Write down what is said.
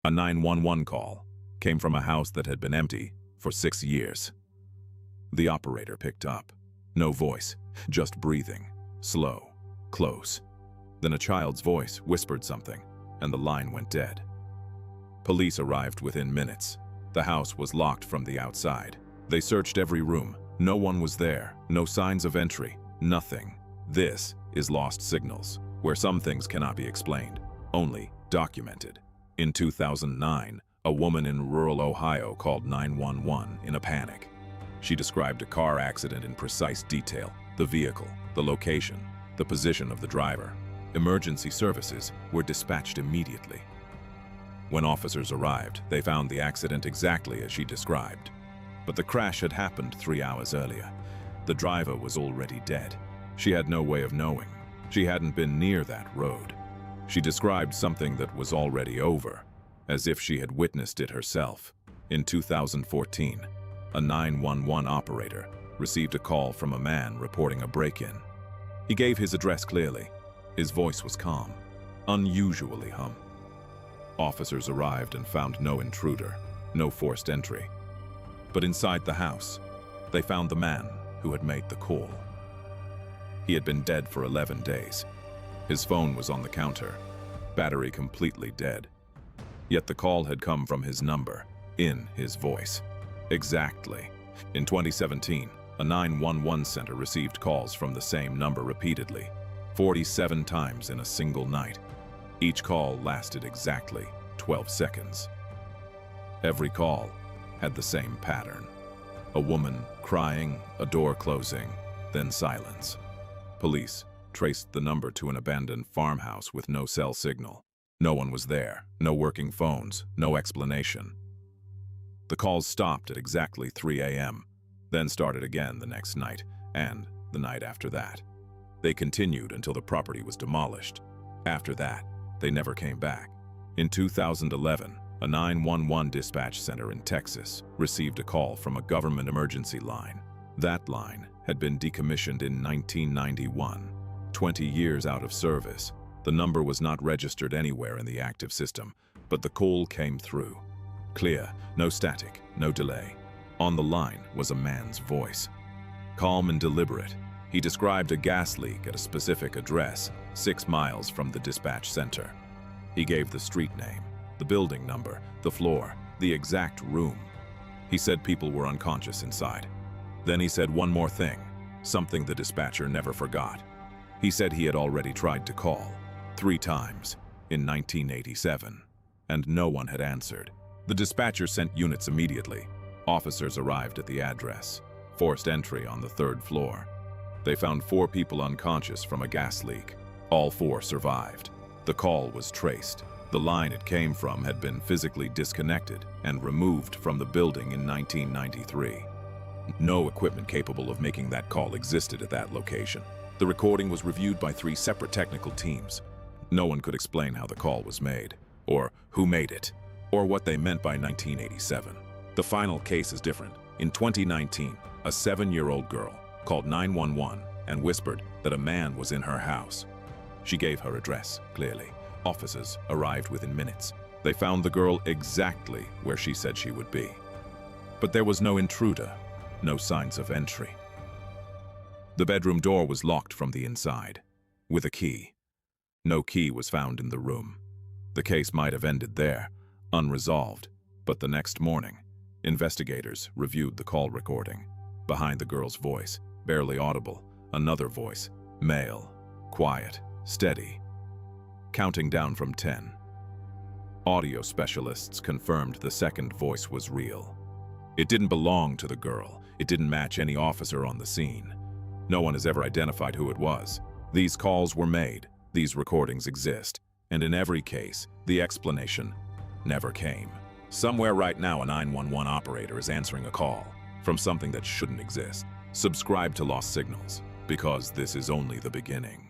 A 911 call came from a house that had been empty for 6 years. The operator picked up. No voice, just breathing, slow, close. Then a child's voice whispered something, and the line went dead. Police arrived within minutes. The house was locked from the outside. They searched every room. No one was there, no signs of entry, nothing. This is lost signals, where some things cannot be explained, only documented. In 2009, a woman in rural Ohio called 911 in a panic. She described a car accident in precise detail: the vehicle, the location, the position of the driver. Emergency services were dispatched immediately. When officers arrived, they found the accident exactly as she described. But the crash had happened 3 hours earlier. The driver was already dead. She had no way of knowing. She hadn't been near that road. She described something that was already over, as if she had witnessed it herself. In 2014, a 911 operator received a call from a man reporting a break-in. He gave his address clearly. His voice was calm, unusually hum. Officers arrived and found no intruder, no forced entry. But inside the house, they found the man who had made the call. He had been dead for 11 days. His phone was on the counter, battery completely dead. Yet the call had come from his number, in his voice. Exactly. In 2017, a 911 center received calls from the same number repeatedly, 47 times in a single night. Each call lasted exactly 12 seconds. Every call had the same pattern: a woman crying, a door closing, then silence. Police traced the number to an abandoned farmhouse with no cell signal. No one was there, no working phones, no explanation. The calls stopped at exactly 3 a.m., then started again the next night, and the night after that. They continued until the property was demolished. After that, they never came back. In 2011, a 911 dispatch center in Texas received a call from a government emergency line. That line had been decommissioned in 1991, 20 years out of service. The number was not registered anywhere in the active system, but the call came through. Clear, no static, no delay. On the line was a man's voice. Calm and deliberate, he described a gas leak at a specific address, 6 miles from the dispatch center. He gave the street name, the building number, the floor, the exact room. He said people were unconscious inside. Then he said one more thing, something the dispatcher never forgot. He said he had already tried to call 3 times in 1987, and no one had answered. The dispatcher sent units immediately. Officers arrived at the address, forced entry on the 3rd floor. They found 4 people unconscious from a gas leak. All 4 survived. The call was traced. The line it came from had been physically disconnected and removed from the building in 1993. No equipment capable of making that call existed at that location. The recording was reviewed by 3 separate technical teams. No one could explain how the call was made, or who made it, or what they meant by 1987. The final case is different. In 2019, a 7-year-old girl called 911 and whispered that a man was in her house. She gave her address clearly. Officers arrived within minutes. They found the girl exactly where she said she would be. But there was no intruder, no signs of entry. The bedroom door was locked from the inside, with a key. No key was found in the room. The case might have ended there, unresolved, but the next morning, investigators reviewed the call recording. Behind the girl's voice, barely audible, another voice, male, quiet, steady, counting down from 10. Audio specialists confirmed the second voice was real. It didn't belong to the girl. It didn't match any officer on the scene. No one has ever identified who it was. These calls were made, these recordings exist, and in every case, the explanation never came. Somewhere right now, a 911 operator is answering a call from something that shouldn't exist. Subscribe to Lost Signals, because this is only the beginning.